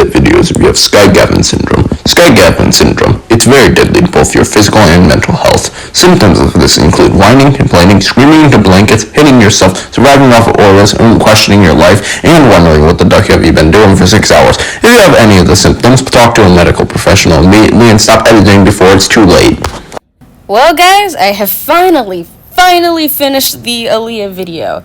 that videos if you have Sky-Gavin syndrome. Sky-Gavin syndrome, it's very deadly to both your physical and mental health. Symptoms of this include whining, complaining, screaming into blankets, hitting yourself, surviving off of Oreos, and questioning your life, and wondering what the duck have you been doing for 6 hours. If you have any of the symptoms, talk to a medical professional immediately and stop editing before it's too late. Well, guys, I have finally finished the Aaliyah video.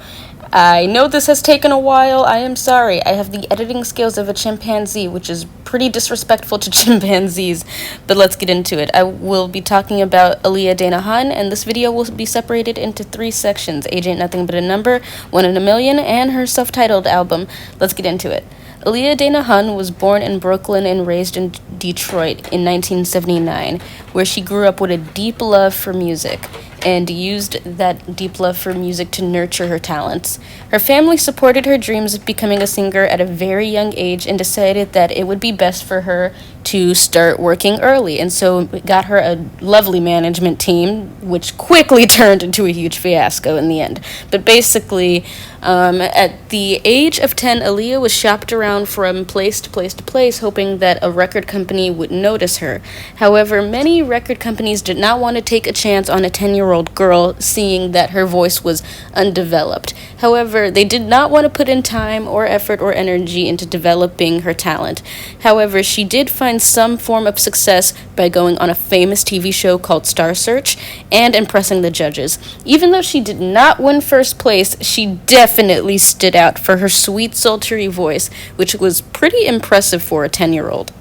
I know this has taken a while. I am sorry. I have the editing skills of a chimpanzee, which is pretty disrespectful to chimpanzees, but let's get into it. I will be talking about Aaliyah Dana Han, and this video will be separated into 3 sections: Age Ain't Nothing But a Number, 1 in a Million, and her self-titled album. Let's get into it. Aaliyah Dana Han was born in Brooklyn and raised in Detroit in 1979, where she grew up with a deep love for music and used that deep love for music to nurture her talents. Her family supported her dreams of becoming a singer at a very young age and decided that it would be best for her to start working early, and so got her a lovely management team, which quickly turned into a huge fiasco in the end. But basically, at the age of 10, Aaliyah was shopped around from place to place to place, hoping that a record company would notice her. However, many record companies did not want to take a chance on a 10-year-old girl, seeing that her voice was undeveloped. However, they did not want to put in time or effort or energy into developing her talent. However, she did find some form of success by going on a famous TV show called Star Search and impressing the judges. Even though she did not win first place, she definitely stood out for her sweet, sultry voice, which was pretty impressive for a 10-year-old.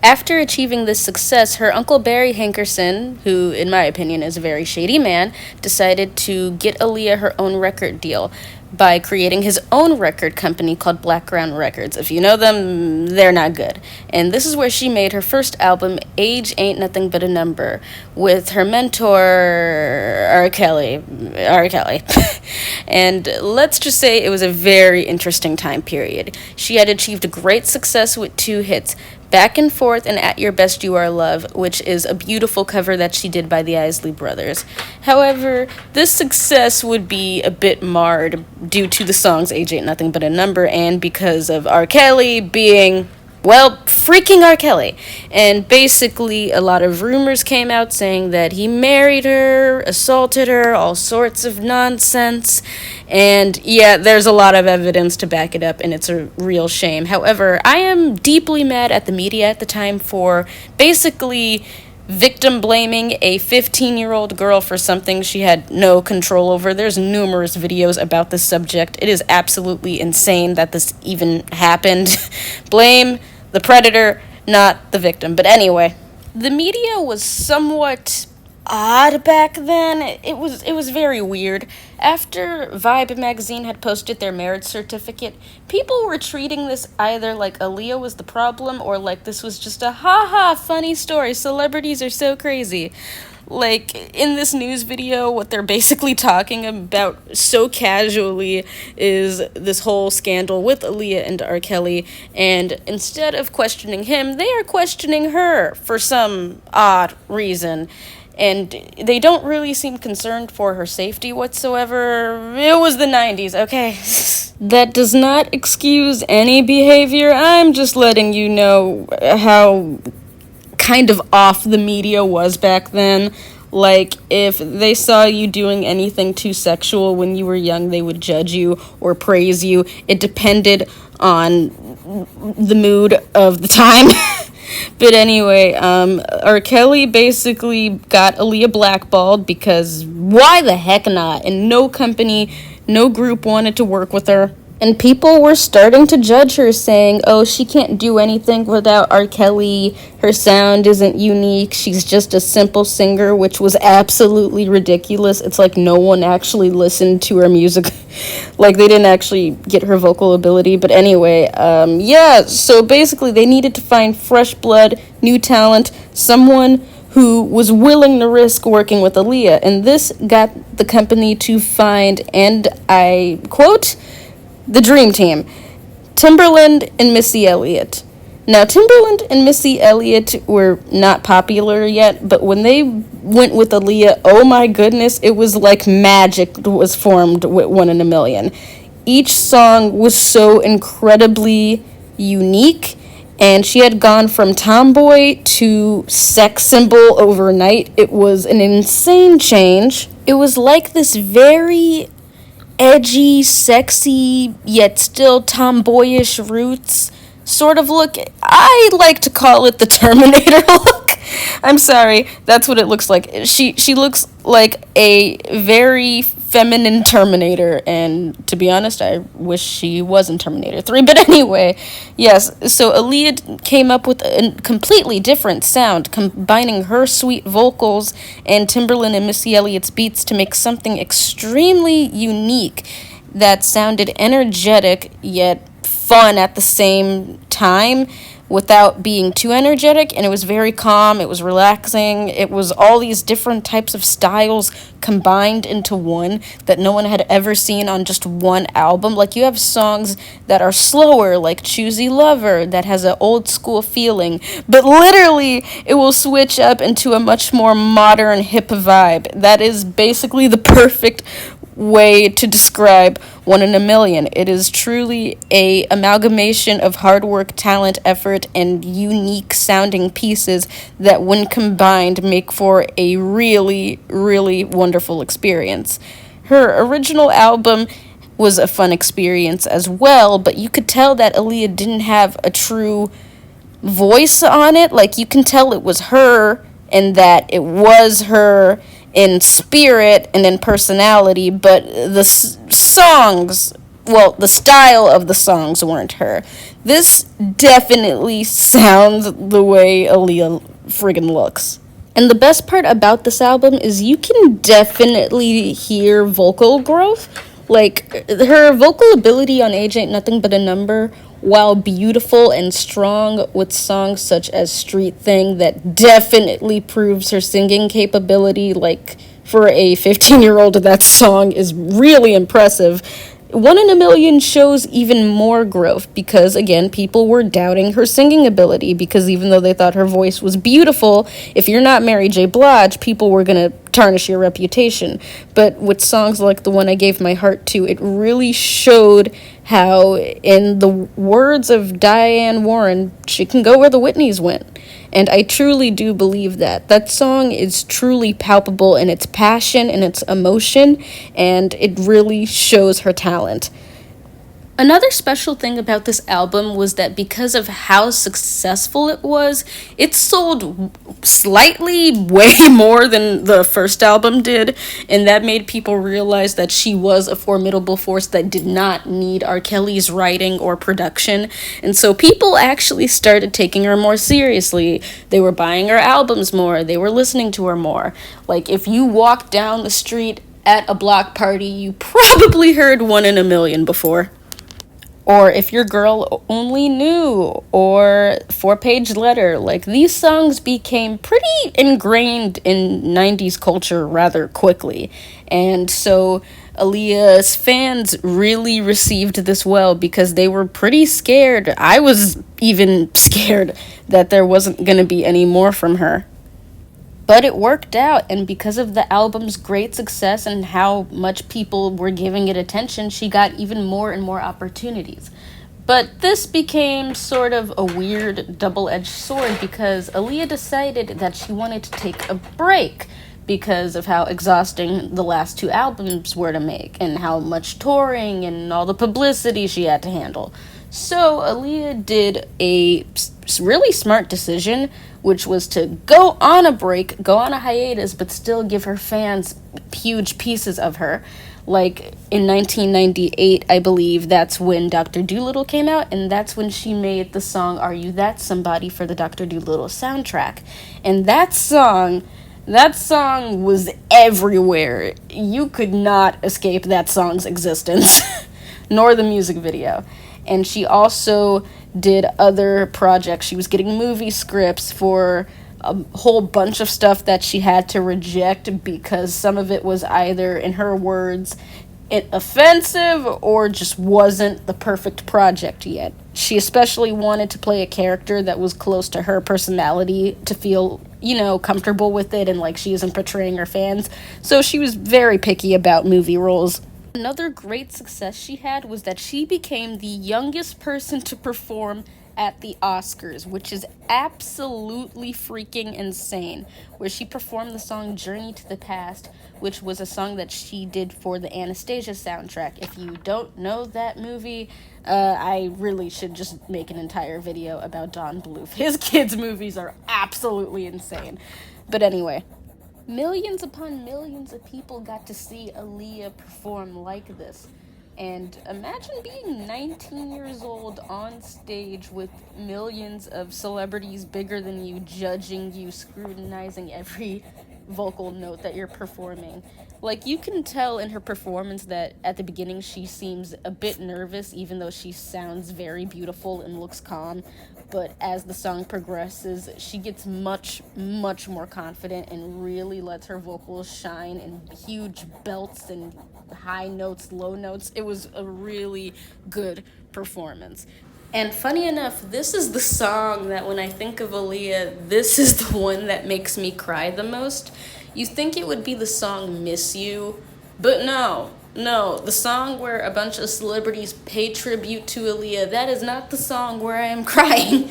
After achieving this success, her uncle Barry Hankerson, who in my opinion is a very shady man, decided to get Aaliyah her own record deal by creating his own record company called Blackground Records. If you know them, they're not good. And this is where she made her first album, Age Ain't Nothing But a Number, with her mentor, R. Kelly. And let's just say it was a very interesting time period. She had achieved great success with 2 hits, Back and Forth and At Your Best You Are Love, which is a beautiful cover that she did by the Isley Brothers. However, this success would be a bit marred due to the songs Age Ain't Nothing But a Number and because of R. Kelly being, well, freaking R. Kelly. And basically, a lot of rumors came out saying that he married her, assaulted her, all sorts of nonsense. And yeah, there's a lot of evidence to back it up, and it's a real shame. However, I am deeply mad at the media at the time for basically victim blaming a 15-year-old girl for something she had no control over. There's numerous videos about this subject. It is absolutely insane that this even happened. Blame the predator, not the victim. But anyway, the media was somewhat odd back then. It was very weird. After Vibe magazine had posted their marriage certificate, people were treating this either like Aaliyah was the problem or like this was just a ha-ha funny story. Celebrities are so crazy. Like, in this news video, what they're basically talking about so casually is this whole scandal with Aaliyah and R. Kelly, and instead of questioning him, they are questioning her for some odd reason. And they don't really seem concerned for her safety whatsoever. It was the 90s, okay? That does not excuse any behavior. I'm just letting you know how kind of off the media was back then. Like, if they saw you doing anything too sexual when you were young, they would judge you or praise you. It depended on the mood of the time. But anyway, R. Kelly basically got Aaliyah blackballed because why the heck not? And no company, no group wanted to work with her. And people were starting to judge her, saying, oh, she can't do anything without R. Kelly. Her sound isn't unique. She's just a simple singer, which was absolutely ridiculous. It's like no one actually listened to her music. Like, they didn't actually get her vocal ability. But anyway, so basically they needed to find fresh blood, new talent, someone who was willing to risk working with Aaliyah. And this got the company to find, and I quote, the Dream Team, Timbaland and Missy Elliott. Now, Timbaland and Missy Elliott were not popular yet, but when they went with Aaliyah, oh my goodness, it was like magic was formed with 1 in a Million. Each song was so incredibly unique, and she had gone from tomboy to sex symbol overnight. It was an insane change. It was like this very edgy, sexy, yet still tomboyish roots sort of look. I like to call it the Terminator look. I'm sorry, that's what it looks like. She looks like a very feminine Terminator, and to be honest, I wish she was in Terminator 3. But anyway, yes, so Aaliyah came up with a completely different sound, combining her sweet vocals and Timberland and Missy Elliott's beats to make something extremely unique that sounded energetic yet fun at the same time without being too energetic. And it was very calm, it was relaxing, it was all these different types of styles combined into one that no one had ever seen on just one album. Like, you have songs that are slower, like Choosy Lover, that has an old school feeling, but literally it will switch up into a much more modern hip vibe. That is basically the perfect way to describe One in a Million. It is truly a amalgamation of hard work, talent, effort, and unique sounding pieces that, when combined, make for a really, really wonderful experience. Her original album was a fun experience as well, but you could tell that Aaliyah didn't have a true voice on it. Like, you can tell it was her and that it was her in spirit and in personality, but the songs, well, the style of the songs weren't her. This definitely sounds the way Aaliyah friggin' looks. And the best part about this album is you can definitely hear vocal growth. Like, her vocal ability on Age Ain't Nothing But a Number, while beautiful and strong with songs such as Street Thing, that definitely proves her singing capability. Like, for a 15-year-old, that song is really impressive. One in a Million shows even more growth because, again, people were doubting her singing ability, because even though they thought her voice was beautiful, if you're not Mary J. Blige, people were going to tarnish your reputation. But with songs like the one I Gave My Heart To, it really showed how, in the words of Diane Warren, she can go where the Whitneys went. And I truly do believe that. That song is truly palpable in its passion and its emotion, and it really shows her talent. Another special thing about this album was that because of how successful it was, it sold slightly way more than the first album did, and that made people realize that she was a formidable force that did not need R. Kelly's writing or production. And so people actually started taking her more seriously. They were buying her albums more, they were listening to her more. Like, if you walked down the street at a block party, you probably heard One in a Million before. Or If Your Girl Only Knew, or 4-Page Letter. Like, these songs became pretty ingrained in 90s culture rather quickly. And so Aaliyah's fans really received this well, because they were pretty scared. I was even scared that there wasn't going to be any more from her. But it worked out, and because of the album's great success and how much people were giving it attention, she got even more and more opportunities. But this became sort of a weird double-edged sword, because Aaliyah decided that she wanted to take a break because of how exhausting the last two albums were to make, and how much touring and all the publicity she had to handle. So Aaliyah did a really smart decision, which was to go on a break, go on a hiatus, but still give her fans huge pieces of her. Like, in 1998, I believe, that's when Dr. Dolittle came out, and that's when she made the song Are You That Somebody for the Dr. Dolittle soundtrack. And that song was everywhere. You could not escape that song's existence, nor the music video. And she also did other projects. She was getting movie scripts for a whole bunch of stuff that she had to reject because some of it was either, in her words, offensive or just wasn't the perfect project yet. She especially wanted to play a character that was close to her personality to feel, comfortable with it, and like she isn't portraying her fans. So she was very picky about movie roles. Another great success she had was that she became the youngest person to perform at the Oscars, which is absolutely freaking insane. Where she performed the song Journey to the Past, which was a song that she did for the Anastasia soundtrack. If you don't know that movie, I really should just make an entire video about Don Bluth. His kids' movies are absolutely insane. But anyway, millions upon millions of people got to see Aaliyah perform like this. And imagine being 19 years old on stage with millions of celebrities bigger than you judging you, scrutinizing every vocal note that you're performing. Like, you can tell in her performance that at the beginning she seems a bit nervous, even though she sounds very beautiful and looks calm. But as the song progresses, she gets much, much more confident and really lets her vocals shine in huge belts and high notes, low notes. It was a really good performance. And funny enough, this is the song that when I think of Aaliyah, this is the one that makes me cry the most. You think it would be the song Miss You, but no, the song where a bunch of celebrities pay tribute to Aaliyah, that is not the song where I am crying.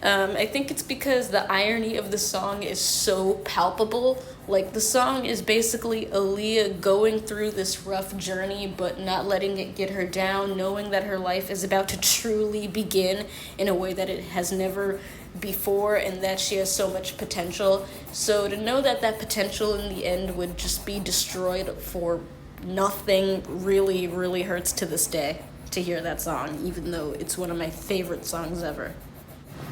I think it's because the irony of the song is so palpable. Like, the song is basically Aaliyah going through this rough journey, but not letting it get her down, knowing that her life is about to truly begin in a way that it has never before, and that she has so much potential. So to know that that potential in the end would just be destroyed for nothing really, really hurts to this day to hear that song, even though it's one of my favorite songs ever.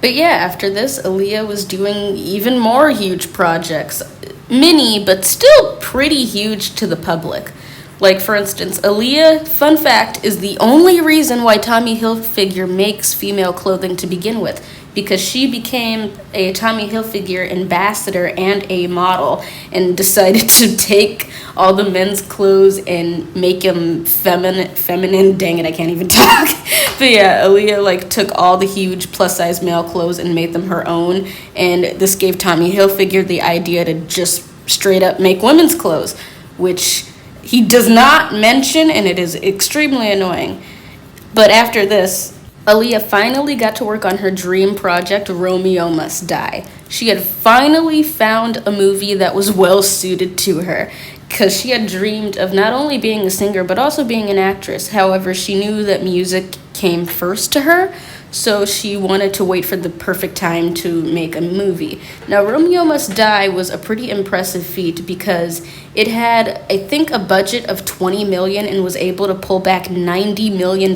But yeah, after this, Aaliyah was doing even more huge projects. Mini, but still pretty huge to the public. Like, for instance, Aaliyah, fun fact, is the only reason why Tommy Hilfiger makes female clothing to begin with, because she became a Tommy Hilfiger ambassador and a model and decided to take all the men's clothes and make them feminine. Dang it, I can't even talk. But yeah, Aaliyah took all the huge plus size male clothes and made them her own, and this gave Tommy Hilfiger the idea to just straight up make women's clothes, which he does not mention, and it is extremely annoying. But after this, Aaliyah finally got to work on her dream project, Romeo Must Die. She had finally found a movie that was well suited to her, because she had dreamed of not only being a singer, but also being an actress. However, she knew that music came first to her, so she wanted to wait for the perfect time to make a movie. Now, Romeo Must Die was a pretty impressive feat because it had, I think, a budget of $20 million and was able to pull back $90 million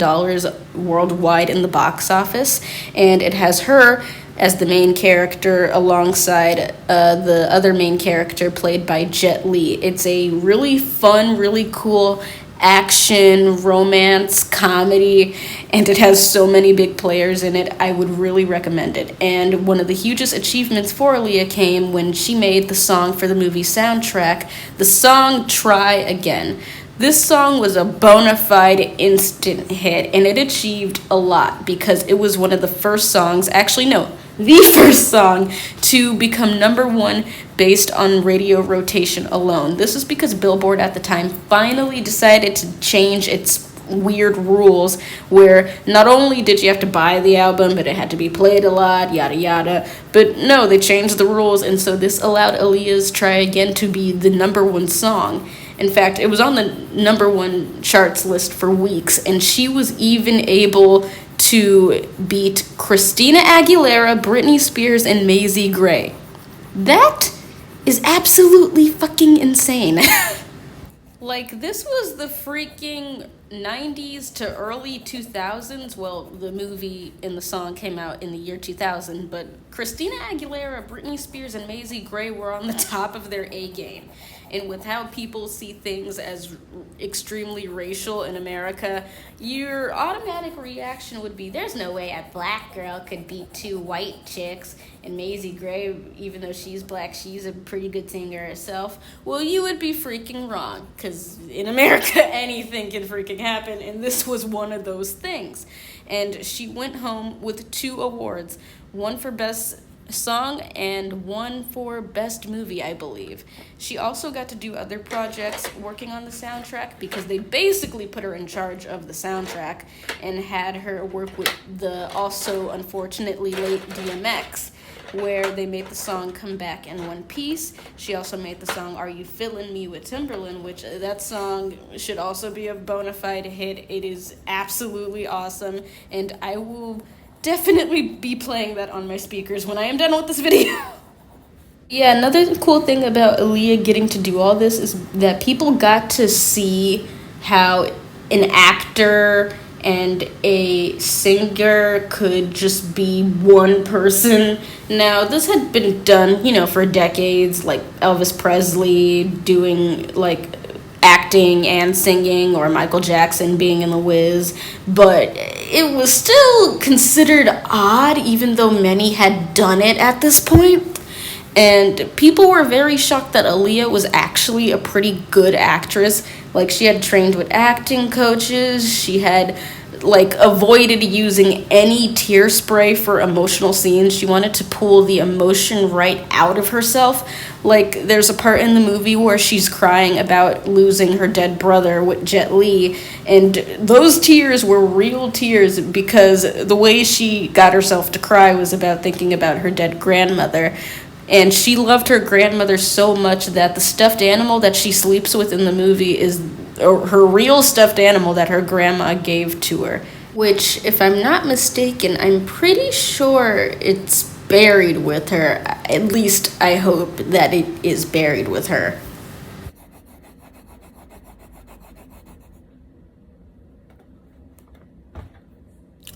worldwide in the box office. And it has her as the main character alongside the other main character played by Jet Li. It's a really fun, really cool action, romance, comedy, and it has so many big players in it. I would really recommend it. And one of the hugest achievements for Aaliyah came when she made the song for the movie soundtrack, the song Try Again. This song was a bona fide instant hit, and it achieved a lot because it was one of the first songs, actually no, the first song to become number one based on radio rotation alone. This is because Billboard at the time finally decided to change its weird rules where not only did you have to buy the album, but it had to be played a lot, yada yada. But no, they changed the rules, and so this allowed Aaliyah's Try Again to be the number one song. In fact, it was on the number one charts list for weeks, and she was even able to beat Christina Aguilera, Britney Spears, and Maisie Gray. That is absolutely fucking insane. This was the freaking 90s to early 2000s. Well, the movie and the song came out in the year 2000, but Christina Aguilera, Britney Spears, and Maisie Gray were on the top of their A game. And with how people see things as extremely racial in America, your automatic reaction would be, there's no way a black girl could beat two white chicks. And Maisie Gray, even though she's black, she's a pretty good singer herself. Well, you would be freaking wrong, because in America, anything can freaking happen, and this was one of those things. And she went home with 2 awards, one for Best song and one for best movie, I believe. She also got to do other projects working on the soundtrack because they basically put her in charge of the soundtrack and had her work with the also unfortunately late DMX, where they made the song Come Back in One Piece. She also made the song Are You Feelin' Me with Timberland, which that song should also be a bona fide hit. It is absolutely awesome, and I will definitely be playing that on my speakers when I am done with this video. Yeah, another cool thing about Aaliyah getting to do all this is that people got to see how an actor and a singer could just be one person. Now, this had been done, for decades, like Elvis Presley doing like acting and singing, or Michael Jackson being in The Wiz, but it was still considered odd even though many had done it at this point. And people were very shocked that Aaliyah was actually a pretty good actress. Like, she had trained with acting coaches, she had avoided using any tear spray for emotional scenes. She wanted to pull the emotion right out of herself. Like, there's a part in the movie where she's crying about losing her dead brother with Jet Li, and those tears were real tears because the way she got herself to cry was about thinking about her dead grandmother. And she loved her grandmother so much that the stuffed animal that she sleeps with in the movie is her real stuffed animal that her grandma gave to her. Which, if I'm not mistaken, I'm pretty sure it's buried with her. At least I hope that it is buried with her.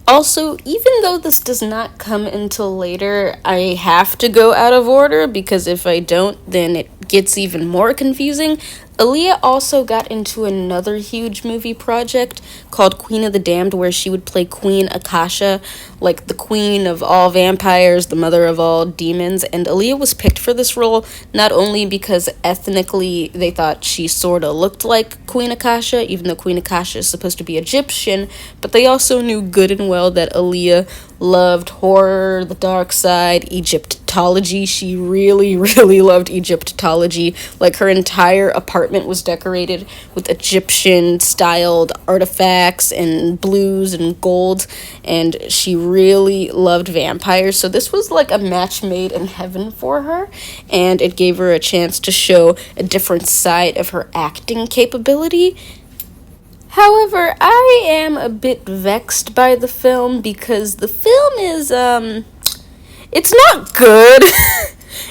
Also, even though this does not come until later, I have to go out of order because if I don't, then it gets even more confusing. Aaliyah also got into another huge movie project called Queen of the Damned, where she would play Queen Akasha, like the queen of all vampires, the mother of all demons. And Aaliyah was picked for this role not only because ethnically they thought she sort of looked like Queen Akasha, even though Queen Akasha is supposed to be Egyptian, but they also knew good and well that Aaliyah loved horror, the dark side, Egyptology. She really, really loved Egyptology. Like, her entire apartment was decorated with Egyptian-styled artifacts and blues and golds, and she really loved vampires. So this was like a match made in heaven for her, and it gave her a chance to show a different side of her acting capability. However, I am a bit vexed by the film because the film is, it's not good.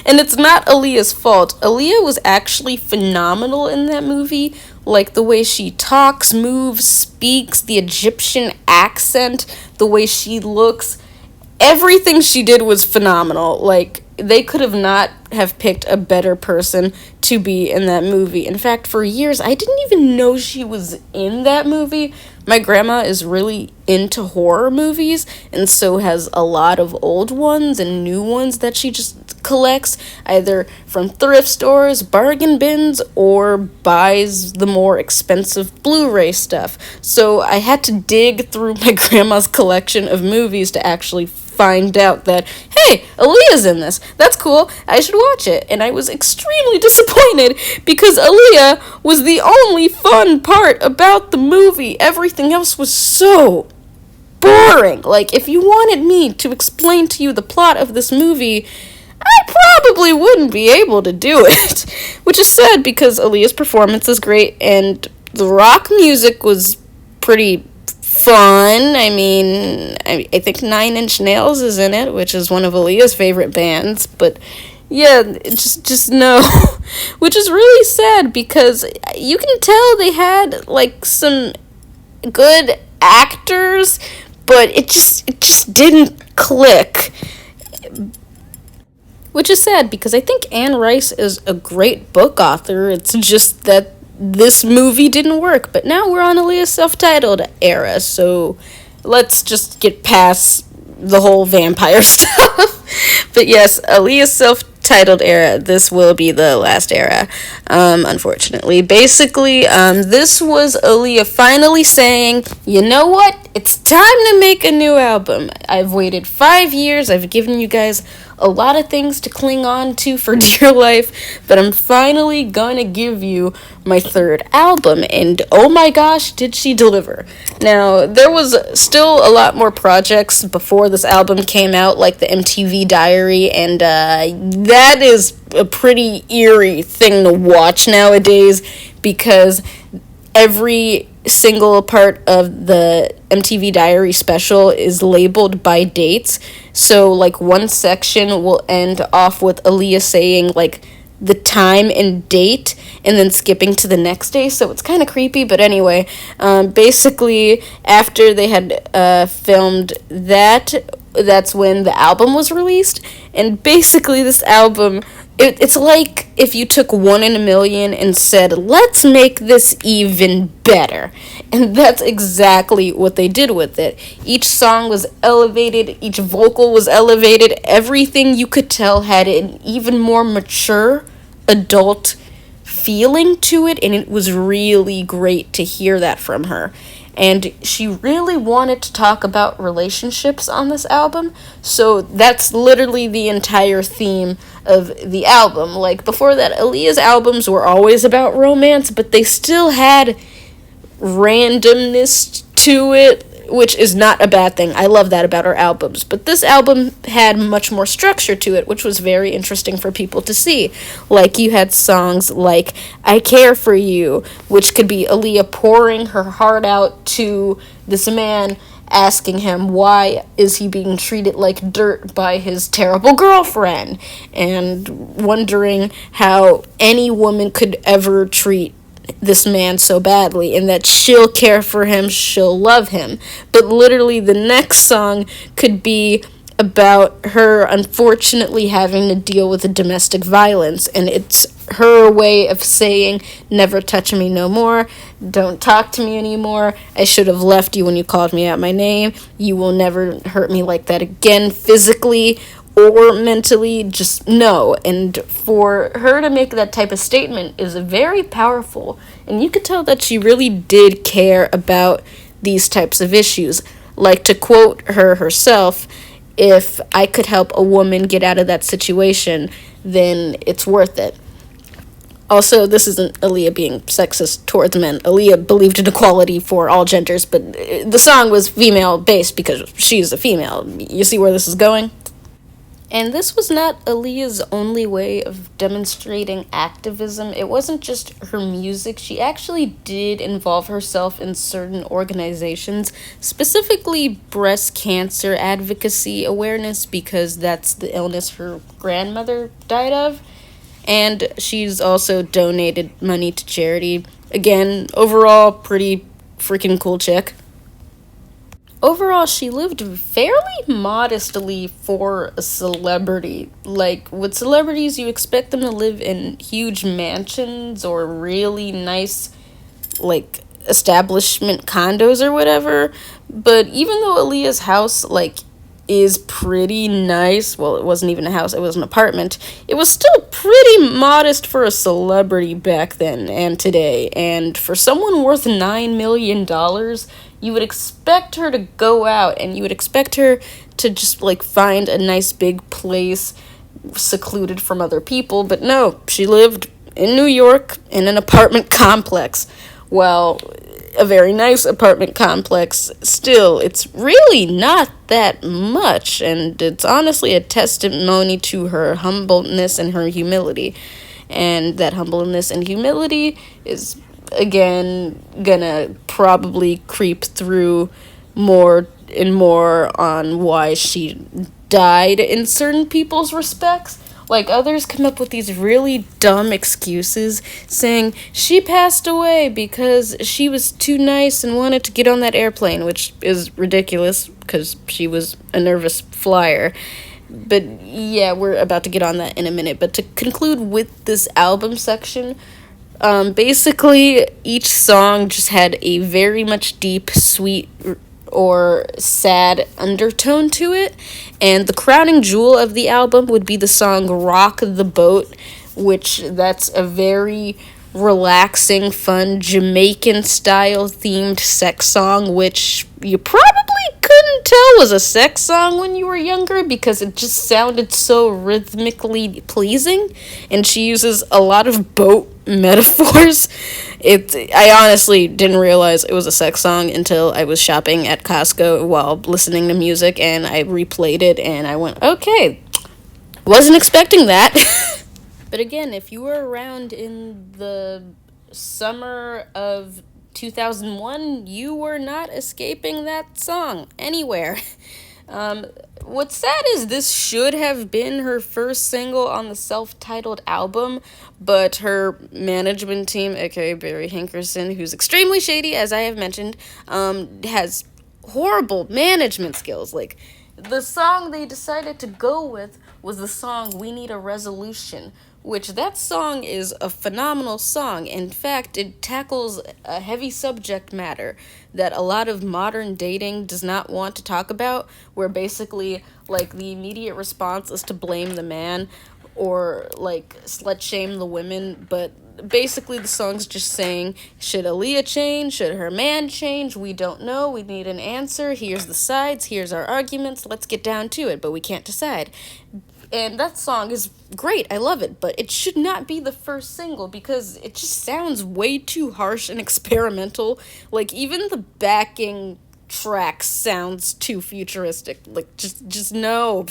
And it's not Aaliyah's fault. Aaliyah was actually phenomenal in that movie. Like, the way she talks, moves, speaks, the Egyptian accent, the way she looks. Everything she did was phenomenal. Like, they could have not have picked a better person to be in that movie. In fact, for years, I didn't even know she was in that movie. My grandma is really into horror movies, and so has a lot of old ones and new ones that she just collects, either from thrift stores, bargain bins, or buys the more expensive Blu-ray stuff. So I had to dig through my grandma's collection of movies to actually find out that, hey, Aaliyah's in this. That's cool. I should watch it. And I was extremely disappointed because Aaliyah was the only fun part about the movie. Everything else was so boring. Like, if you wanted me to explain to you the plot of this movie, I probably wouldn't be able to do it. Which is sad because Aaliyah's performance is great and the rock music was pretty fun. I mean, I think 9 Inch Nails is in it, which is one of Aaliyah's favorite bands, but yeah, just no. Which is really sad because you can tell they had like some good actors, but it just didn't click. Which is sad because I think Anne Rice is a great book author. It's just that this movie didn't work. But now we're on Aaliyah's self-titled era, so let's just get past the whole vampire stuff. But yes, Aaliyah's self-titled titled era, this will be the last era, unfortunately. Basically, this was Aaliyah finally saying, you know what? It's time to make a new album. I've waited 5 years. I've given you guys a lot of things to cling on to for dear life, but I'm finally gonna give you my third album, and oh my gosh, did she deliver. Now, there was still a lot more projects before this album came out, like the MTV Diary, and that is a pretty eerie thing to watch nowadays, because every single part of the MTV Diary special is labeled by dates. So, like, one section will end off with Aaliyah saying, like, the time and date, and then skipping to the next day. So it's kind of creepy, but anyway, basically, after they had filmed that, that's when the album was released. And basically, this album, it's like if you took 1 in a Million and said, let's make this even better. And that's exactly what they did with it. Each song was elevated, each vocal was elevated, everything you could tell had an even more mature, adult feeling to it, and it was really great to hear that from her. And she really wanted to talk about relationships on this album, so that's literally the entire theme of the album. Like, before that, Aaliyah's albums were always about romance, but they still had randomness to it, which is not a bad thing. I love that about her albums. But this album had much more structure to it, which was very interesting for people to see. Like, you had songs like I Care For You, which could be Aaliyah pouring her heart out to this man, asking him why is he being treated like dirt by his terrible girlfriend, and wondering how any woman could ever treat this man so badly, and that she'll care for him, she'll love him. But literally the next song could be about her unfortunately having to deal with the domestic violence, and it's her way of saying, never touch me no more, don't talk to me anymore, I should have left you when you called me out my name, you will never hurt me like that again, physically or mentally, just no. And for her to make that type of statement is very powerful, and you could tell that she really did care about these types of issues. Like, to quote her herself, if I could help a woman get out of that situation, then it's worth it. Also, this isn't Aaliyah being sexist towards men. Aaliyah believed in equality for all genders, but the song was female-based because she's a female. You see where this is going? And this was not Aaliyah's only way of demonstrating activism. It wasn't just her music. She actually did involve herself in certain organizations, specifically breast cancer advocacy awareness, because that's the illness her grandmother died of. And she's also donated money to charity. Again, overall, pretty freaking cool chick. Overall, she lived fairly modestly for a celebrity. Like, with celebrities, you expect them to live in huge mansions or really nice, like, establishment condos or whatever. But even though Aaliyah's house, like, is pretty nice, well, it wasn't even a house, it was an apartment, it was still pretty modest for a celebrity back then and today. And for someone worth $9 million, you would expect her to go out, and you would expect her to just, like, find a nice big place secluded from other people. But no, she lived in New York in an apartment complex. Well, a very nice apartment complex. Still, it's really not that much, and it's honestly a testimony to her humbleness and her humility. And that humbleness and humility is, again, gonna probably creep through more and more on why she died in certain people's respects. Like, others come up with these really dumb excuses, saying she passed away because she was too nice and wanted to get on that airplane, which is ridiculous because she was a nervous flyer. But yeah, we're about to get on that in a minute. But to conclude with this album section, basically each song just had a very much deep, sweet or sad undertone to it. And the crowning jewel of the album would be the song Rock the Boat, which that's a very relaxing, fun, Jamaican style themed sex song, which you probably couldn't tell was a sex song when you were younger because it just sounded so rhythmically pleasing, and she uses a lot of boat metaphors. I honestly didn't realize it was a sex song until I was shopping at Costco while listening to music, and I replayed it and I went, okay, wasn't expecting that. But again, if you were around in the summer of 2001, you were not escaping that song anywhere. What's sad is this should have been her first single on the self-titled album, but her management team, aka Barry Hankerson, who's extremely shady, as I have mentioned, has horrible management skills. Like, the song they decided to go with was the song We Need a Resolution, which that song is a phenomenal song. In fact, it tackles a heavy subject matter that a lot of modern dating does not want to talk about, where basically, like, the immediate response is to blame the man or, like, slut shame the women, but basically the song's just saying, should Aaliyah change? Should her man change? We don't know. We need an answer. Here's the sides. Here's our arguments. Let's get down to it, but we can't decide. And that song is great. I love it, but it should not be the first single because it just sounds way too harsh and experimental. Like, even the backing track sounds too futuristic. Like, just no.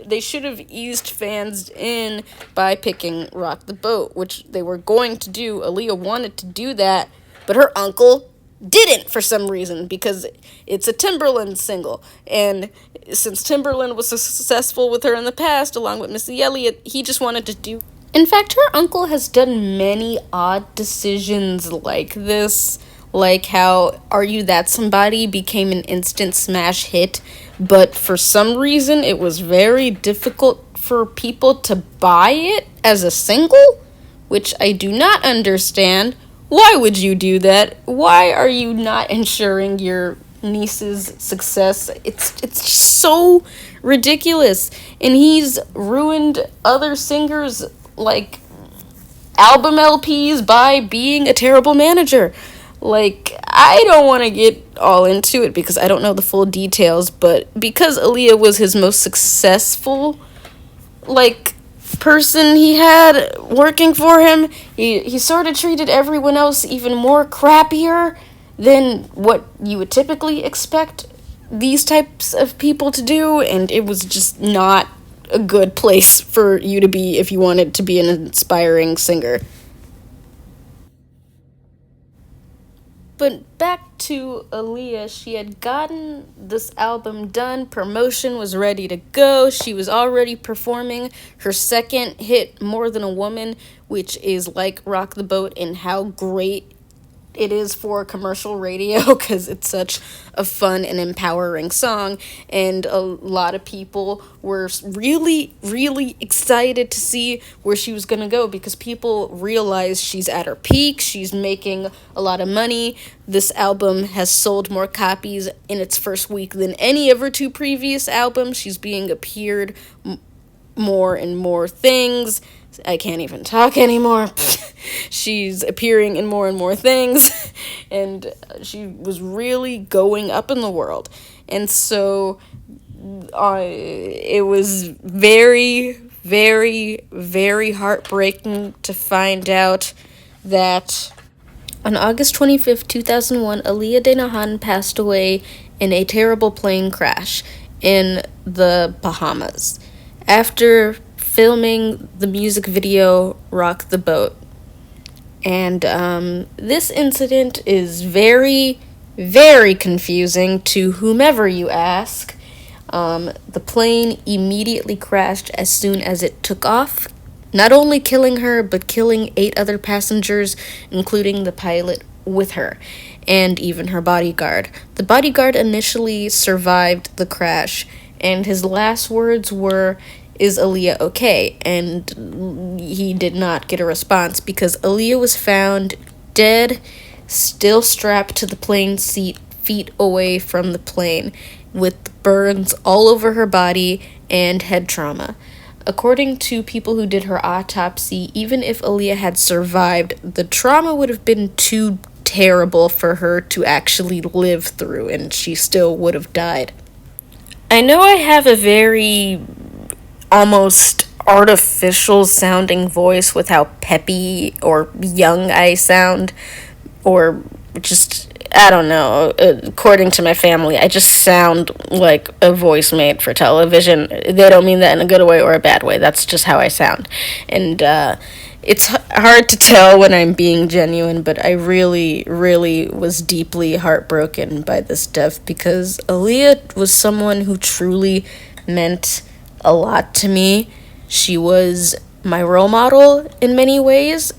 They should have eased fans in by picking Rock the Boat, which they were going to do. Aaliyah wanted to do that, but her uncle didn't for some reason because it's a Timberland single. And since Timberland was so successful with her in the past, along with Missy Elliott, he just wanted to do. In fact, her uncle has done many odd decisions like this, like how Are You That Somebody became an instant smash hit, but for some reason it was very difficult for people to buy it as a single, which I do not understand. Why would you do that? Why are you not ensuring your niece's success? It's just so ridiculous. And he's ruined other singers' like album LPs by being a terrible manager. Like, I don't want to get all into it because I don't know the full details, but because Aaliyah was his most successful, like, person he had working for him, he sort of treated everyone else even more crappier than what you would typically expect these types of people to do, and it was just not a good place for you to be if you wanted to be an inspiring singer. But back to Aaliyah, she had gotten this album done, promotion was ready to go, she was already performing her second hit, More Than a Woman, which is like Rock the Boat and how great it is for commercial radio because it's such a fun and empowering song, and a lot of people were really, really excited to see where she was going to go because people realize she's at her peak, she's making a lot of money. This album has sold more copies in its first week than any of her two previous albums. She's being appeared more and more things. I can't even talk anymore. She's appearing in more and more things, and she was really going up in the world. And so it was very, very, very heartbreaking to find out that on August 25th, 2001, Aaliyah Denahan passed away in a terrible plane crash in the Bahamas after filming the music video Rock the Boat. And this incident is very, very confusing to whomever you ask. The plane immediately crashed as soon as it took off, not only killing her, but killing 8 other passengers, including the pilot with her, and even her bodyguard. The bodyguard initially survived the crash, and his last words were, "Is Aaliyah okay?" And he did not get a response because Aaliyah was found dead, still strapped to the plane seat feet away from the plane with burns all over her body and head trauma. According to people who did her autopsy, even if Aaliyah had survived, the trauma would have been too terrible for her to actually live through, and she still would have died. I know I have a very almost artificial sounding voice with how peppy or young I sound, or just, I don't know. According to my family, I just sound like a voice made for television. They don't mean that in a good way or a bad way. That's just how I sound. And it's hard to tell when I'm being genuine, but I really, really was deeply heartbroken by this death because Aaliyah was someone who truly meant a lot to me. She was my role model in many ways.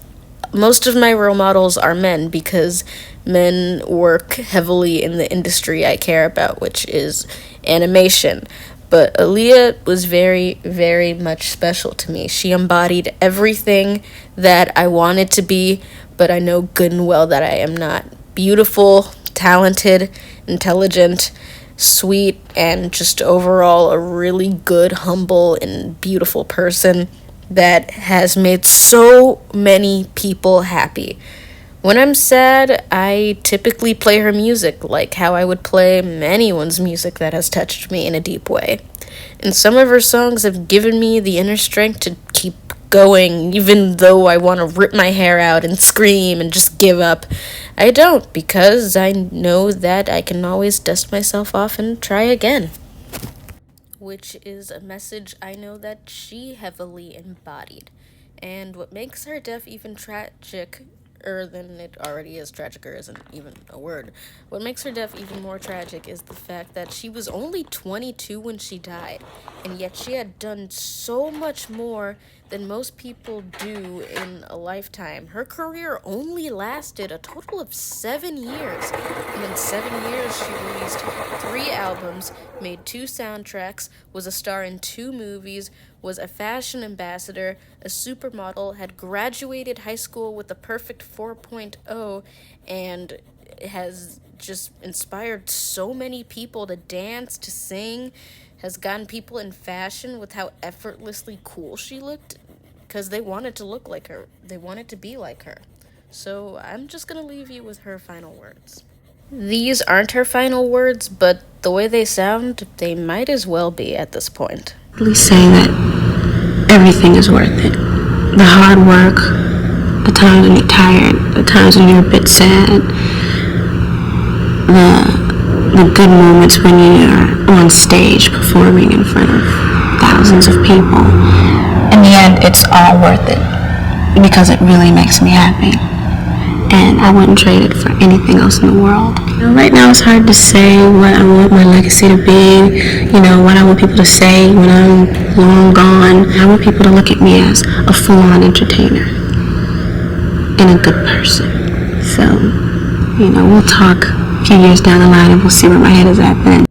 Most of my role models are men because men work heavily in the industry I care about, which is animation. But Aaliyah was very, very much special to me. She embodied everything that I wanted to be, but I know good and well that I am not. Beautiful, talented, intelligent, sweet, and just overall a really good, humble, and beautiful person that has made so many people happy. When I'm sad, I typically play her music, like how I would play anyone's music that has touched me in a deep way. And some of her songs have given me the inner strength to keep going, even though I want to rip my hair out and scream and just give up. I don't, because I know that I can always dust myself off and try again. Which is a message I know that she heavily embodied. And what makes her death even tragic than it already is, tragicer isn't even a word. What makes her death even more tragic is the fact that she was only 22 when she died, and yet she had done so much more than most people do in a lifetime. Her career only lasted a total of 7 years, and in 7 years she released 3 albums, made 2 soundtracks, was a star in 2 movies, was a fashion ambassador, a supermodel, had graduated high school with a perfect 4.0, and has just inspired so many people to dance, to sing, has gotten people in fashion with how effortlessly cool she looked, because they wanted to look like her. They wanted to be like her. So I'm just going to leave you with her final words. These aren't her final words, but the way they sound, they might as well be at this point. Please say that everything is worth it. The hard work, the times when you're tired, the times when you're a bit sad, the good moments when you're on stage performing in front of thousands of people. In the end, it's all worth it because it really makes me happy. And I wouldn't trade it for anything else in the world. Right now it's hard to say what I want my legacy to be, what I want people to say when I'm long gone. I want people to look at me as a full-on entertainer and a good person. So, we'll talk a few years down the line and we'll see where my head is at then.